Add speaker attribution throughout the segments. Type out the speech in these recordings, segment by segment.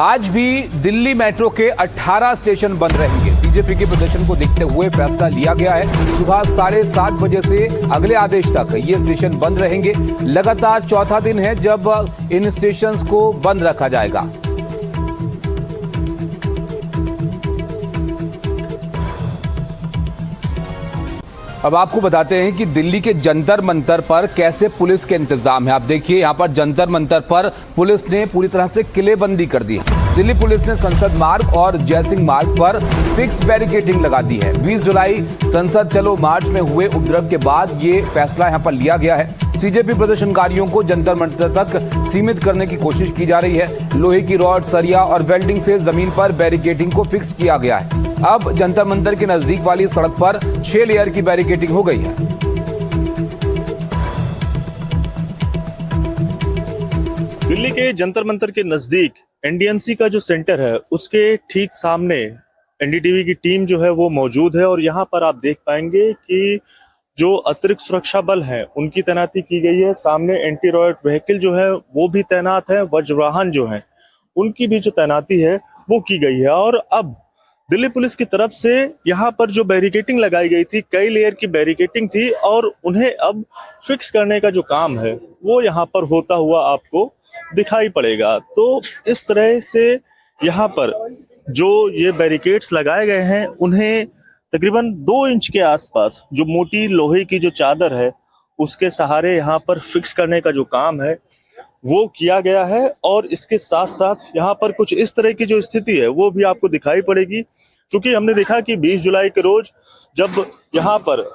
Speaker 1: आज भी दिल्ली मेट्रो के 18 स्टेशन बंद रहेंगे। सीजेपी के प्रदर्शन को देखते हुए फैसला लिया गया है। सुबह 7:30 बजे से अगले आदेश तक ये स्टेशन बंद रहेंगे। लगातार चौथा दिन है जब इन स्टेशंस को बंद रखा जाएगा। अब आपको बताते हैं कि दिल्ली के जंतर मंतर पर कैसे पुलिस के इंतजाम है। आप देखिए, यहां पर जंतर मंतर पर पुलिस ने पूरी तरह से किलेबंदी कर दी है। दिल्ली पुलिस ने संसद मार्ग और जयसिंह मार्ग पर फिक्स बैरिकेडिंग लगा दी है। 20 जुलाई संसद चलो मार्च में हुए उपद्रव के बाद ये फैसला यहां पर लिया गया है। सीजेपी प्रदर्शनकारियों को जंतर मंतर तक सीमित करने की कोशिश की जा रही है। लोहे की रॉड, सरिया और वेल्डिंग से जमीन पर बैरिकेडिंग को फिक्स किया गया है। अब जंतर मंतर के नजदीक वाली सड़क पर 6 लेयर की बैरिकेडिंग हो गई है।
Speaker 2: दिल्ली के जंतर मंतर के नजदीक एनडीएमसी का जो सेंटर है उसके ठीक सामने एनडीटीवी की टीम जो है वो मौजूद है और यहाँ पर आप देख पाएंगे कि जो अतिरिक्त सुरक्षा बल है उनकी तैनाती की गई है। सामने एंटी रॉयट व्हीकल जो है वो भी तैनात है। वज्र वाहन जो है उनकी भी जो तैनाती है वो की गई है। और अब दिल्ली पुलिस की तरफ से यहाँ पर जो बैरिकेडिंग लगाई गई थी, कई लेयर की बैरिकेडिंग थी और उन्हें अब फिक्स करने का जो काम है वो यहाँ पर होता हुआ आपको दिखाई पड़ेगा। तो इस तरह से यहाँ पर जो ये बैरिकेड्स लगाए गए हैं उन्हें तकरीबन 2 इंच के आसपास जो मोटी लोहे की जो चादर है उसके सहारे यहाँ पर फिक्स करने का जो काम है वो किया गया है। और इसके साथ साथ यहाँ पर कुछ इस तरह की जो स्थिति है वो भी आपको दिखाई पड़ेगी, क्योंकि हमने देखा कि 20 जुलाई के रोज जब यहाँ पर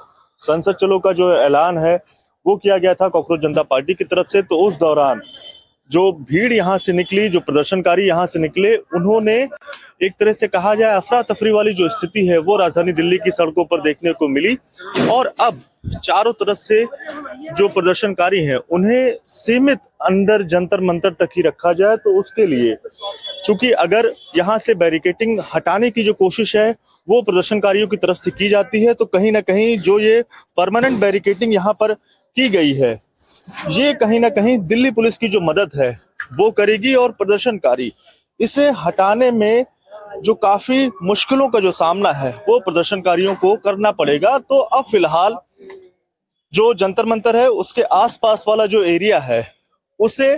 Speaker 2: संसद चलो का जो ऐलान है वो किया गया था कॉकरोच जनता पार्टी की तरफ से, तो उस दौरान जो भीड़ यहाँ से निकली, जो प्रदर्शनकारी यहाँ से निकले, उन्होंने एक तरह से कहा जाए अफरा तफरी वाली जो स्थिति है वो राजधानी दिल्ली की सड़कों पर देखने को मिली। और अब चारों तरफ से जो प्रदर्शनकारी हैं उन्हें सीमित अंदर जंतर मंतर तक ही रखा जाए। तो उसके लिए चूंकि अगर यहाँ से बैरिकेडिंग हटाने की जो कोशिश है वो प्रदर्शनकारियों की तरफ से की जाती है, तो कहीं ना कहीं जो ये परमानेंट बैरिकेडिंग यहाँ पर की गई है ये कहीं ना कहीं दिल्ली पुलिस की जो मदद है वो करेगी और प्रदर्शनकारी इसे हटाने में जो काफी मुश्किलों का जो सामना है वो प्रदर्शनकारियों को करना पड़ेगा। तो अब फिलहाल जो जंतर मंतर है उसके आसपास वाला जो एरिया है उसे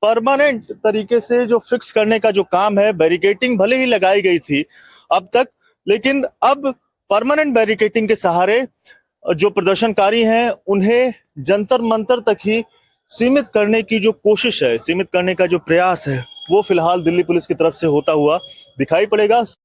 Speaker 2: परमानेंट तरीके से जो फिक्स करने का जो काम है, बैरिकेडिंग भले ही लगाई गई थी अब तक, लेकिन अब परमानेंट बैरिकेडिंग के सहारे जो प्रदर्शनकारी हैं उन्हें जंतर मंतर तक ही सीमित करने की जो कोशिश है, सीमित करने का जो प्रयास है वो फिलहाल दिल्ली पुलिस की तरफ से होता हुआ दिखाई पड़ेगा।